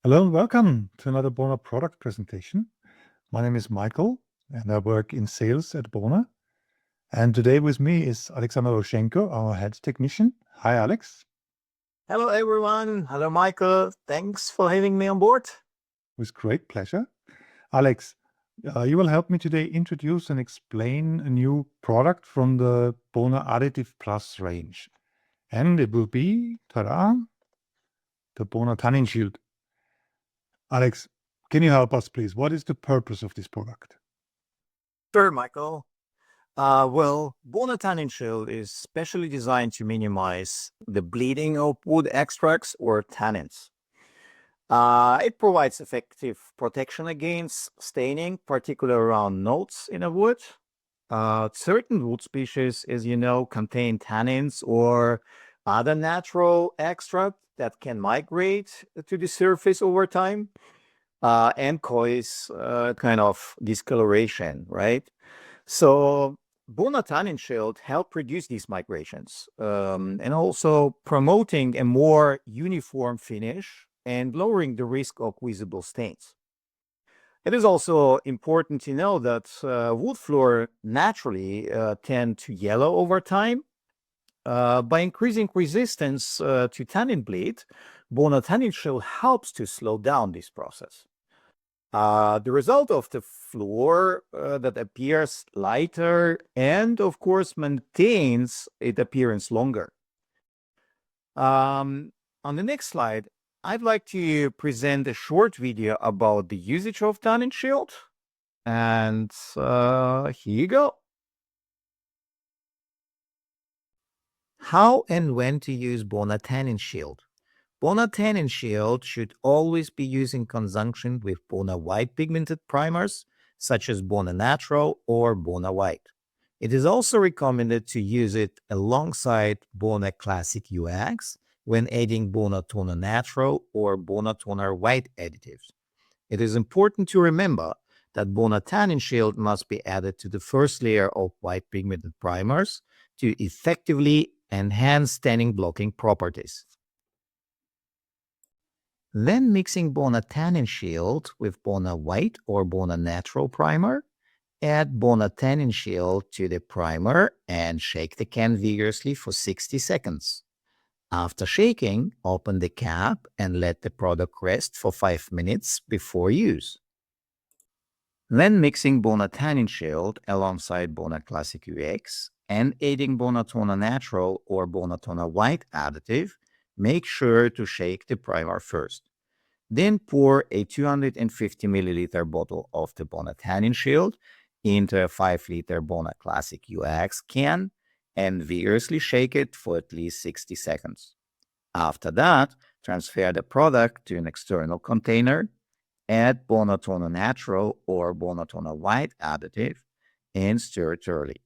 Hello and welcome to another Bona product presentation. My name is Michael and I work in sales at Bona. And today with me is Alexander Roshenko, our head technician. Hi, Alex. Hello, everyone. Hello, Michael. Thanks for having me on board. With great pleasure. Alex, you will help me today introduce and explain a new product from the Bona Additive Plus range. And it will be, ta-da, the Bona TanninShield. Alex, can you help us, please? What is the purpose of this product? Sure, Michael. Bona TanninShield is specially designed to minimize the bleeding of wood extracts or tannins. It provides effective protection against staining, particularly around nodes in a wood. Certain wood species, as you know, contain tannins or other natural extract that can migrate to the surface over time and cause kind of discoloration, right? So Bona TanninShield help reduce these migrations and also promoting a more uniform finish and lowering the risk of visible stains. It is also important to know that wood floor naturally tend to yellow over time. By increasing resistance to tannin bleed, Bona TanninShield helps to slow down this process. The result of the floor that appears lighter and, of course, maintains its appearance longer. On the next slide, I'd like to present a short video about the usage of TanninShield. And here you go. How and when to use Bona TanninShield. Bona TanninShield should always be used in conjunction with Bona white pigmented primers, such as Bona Natural or Bona White. It is also recommended to use it alongside Bona Classic UX when adding Bona Toner Natural or Bona Toner White additives. It is important to remember that Bona TanninShield must be added to the first layer of white pigmented primers to effectively enhance tanning blocking properties. Then mixing Bona TanninShield with Bona White or Bona Natural primer, add Bona TanninShield to the primer and shake the can vigorously for 60 seconds. After shaking, open the cap and let the product rest for 5 minutes before use. Then mixing Bona TanninShield alongside Bona Classic UX and adding Bona Toner Natural or Bona Toner White additive, make sure to shake the primer first. Then pour a 250 milliliter bottle of the Bona TanninShield into a 5-liter Bona Classic UX can and vigorously shake it for at least 60 seconds. After that, transfer the product to an external container, add Bona Toner Natural or Bona Toner White additive, and stir thoroughly.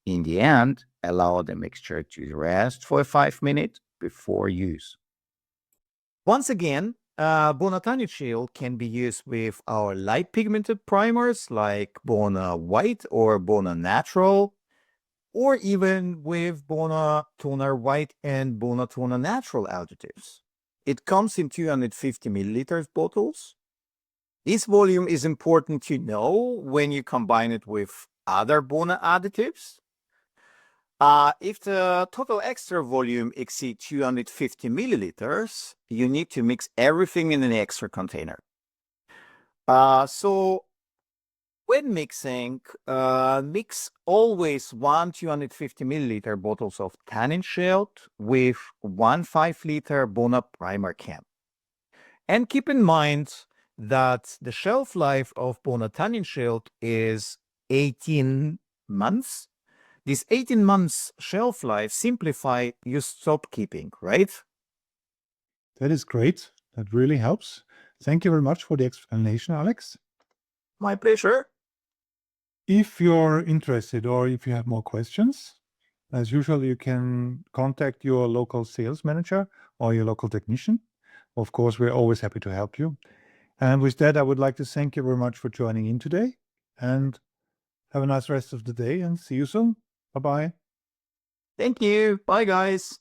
In the end, allow the mixture to rest for 5 minutes before use. Once again, Bona TanninShield can be used with our light pigmented primers like Bona White or Bona Natural, or even with Bona Toner White and Bona Toner Natural additives. It comes in 250 milliliters bottles. This volume is important to know when you combine it with other Bona additives. If the total extra volume exceeds 250 milliliters, you need to mix everything in an extra container. So when mixing, mix always 250 milliliter bottles of TanninShield with 5-liter Bona primer can. And keep in mind that the shelf life of Bona TanninShield is 18 months. This 18 months shelf life simplify your stock keeping, right? That is great. That really helps. Thank you very much for the explanation, Alex. My pleasure. If you're interested or if you have more questions, as usual, you can contact your local sales manager or your local technician. Of course, we're always happy to help you. And with that, I would like to thank you very much for joining in today and have a nice rest of the day and see you soon. Bye-bye. Thank you. Bye, guys.